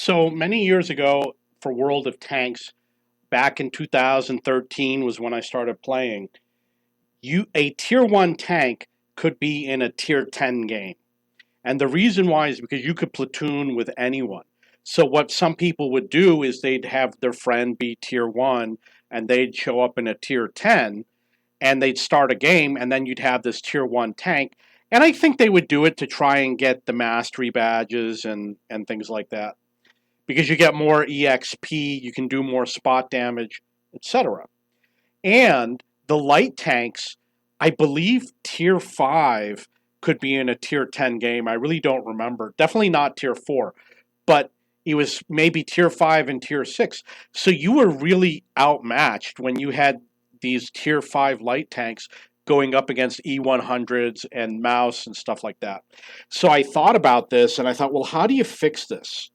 So many years ago for World of Tanks, back in 2013 was when I started playing. A tier 1 tank could be in a tier 10 game. And the reason why is because you could platoon with anyone. So what some people would do is they'd have their friend be tier 1 and they'd show up in a tier 10 and they'd start a game and then you'd have this tier 1 tank. And I think they would do it to try and get the mastery badges and things like that, because you get more EXP, you can do more spot damage, etc. And the light tanks, I believe tier 5 could be in a tier 10 game. I really don't remember. Definitely not tier 4, but it was maybe tier 5 and tier 6. So you were really outmatched when you had these tier 5 light tanks going up against E100s and Mouse and stuff like that. So I thought about this and I thought, well, how do you fix this?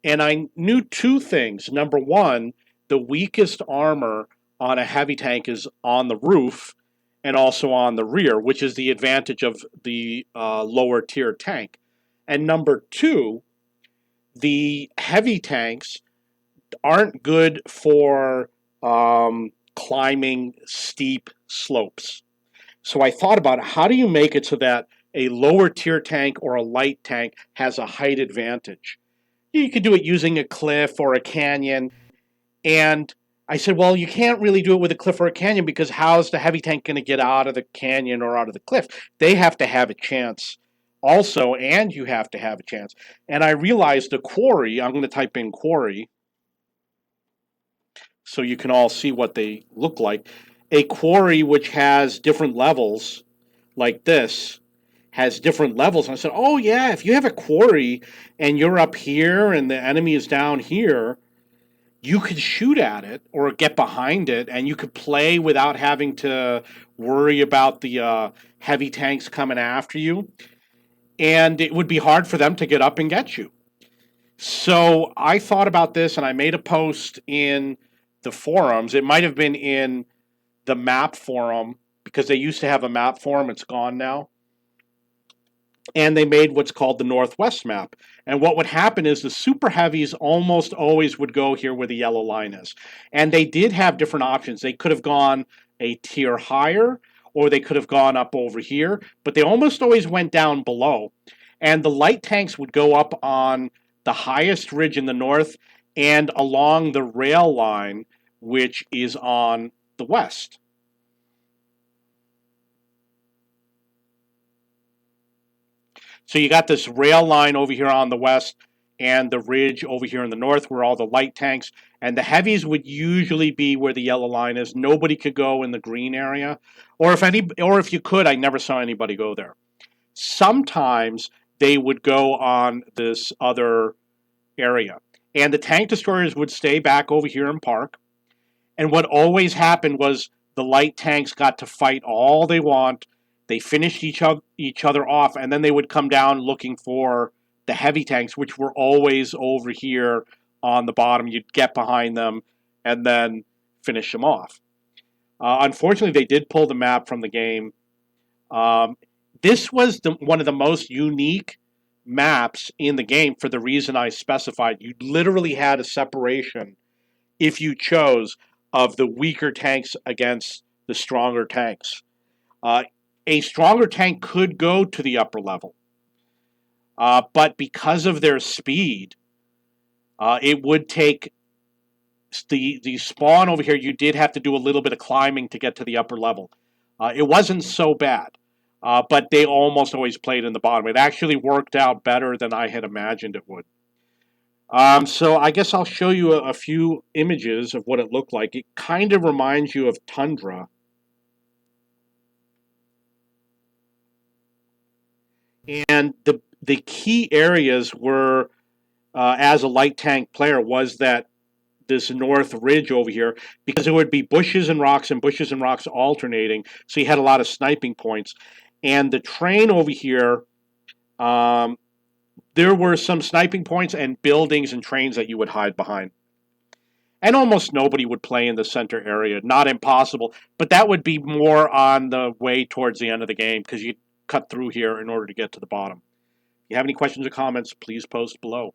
And I knew two things. Number one, the weakest armor on a heavy tank is on the roof and also on the rear, which is the advantage of the lower tier tank. And number two, the heavy tanks aren't good for climbing steep slopes. So I thought about how do you make it so that a lower tier tank or a light tank has a height advantage? You could do it using a cliff or a canyon. And I said, well, you can't really do it with a cliff or a canyon because how's the heavy tank going to get out of the canyon or out of the cliff? They have to have a chance also, and you have to have a chance. And I realized the quarry, I'm going to type in quarry so you can all see what they look like. A quarry which has different levels like this has different levels. And I said, oh yeah, if you have a quarry and you're up here and the enemy is down here, you could shoot at it or get behind it and you could play without having to worry about the heavy tanks coming after you. And it would be hard for them to get up and get you. So I thought about this and I made a post in the forums. It might have been in the map forum because they used to have a map forum. It's gone now. And they made what's called the Northwest map. And what would happen is the super heavies almost always would go here where the yellow line is. And they did have different options. They could have gone a tier higher, or they could have gone up over here, but they almost always went down below. And the light tanks would go up on the highest ridge in the north and along the rail line, which is on the west. So you got this rail line over here on the west and the ridge over here in the north where all the light tanks and the heavies would usually be where the yellow line is. Nobody could go in the green area. Or if you could, I never saw anybody go there. Sometimes they would go on this other area. And the tank destroyers would stay back over here and park. And what always happened was the light tanks got to fight all they want. They finished each other off, and then they would come down looking for the heavy tanks, which were always over here on the bottom. You'd get behind them and then finish them off. Unfortunately, they did pull the map from the game. This was one of the most unique maps in the game for the reason I specified. You literally had a separation, if you chose, of the weaker tanks against the stronger tanks. A stronger tank could go to the upper level, but because of their speed, it would take the spawn over here. You did have to do a little bit of climbing to get to the upper level. It wasn't so bad, but they almost always played in the bottom. It actually worked out better than I had imagined it would. So I guess I'll show you a few images of what it looked like. It kind of reminds you of Tundra. And the key areas were, as a light tank player, was that this north ridge over here, because there would be bushes and rocks alternating, so you had a lot of sniping points. And the train over here, there were some sniping points and buildings and trains that you would hide behind. And almost nobody would play in the center area. Not impossible, but that would be more on the way towards the end of the game because you'd cut through here in order to get to the bottom. If you have any questions or comments, please post below.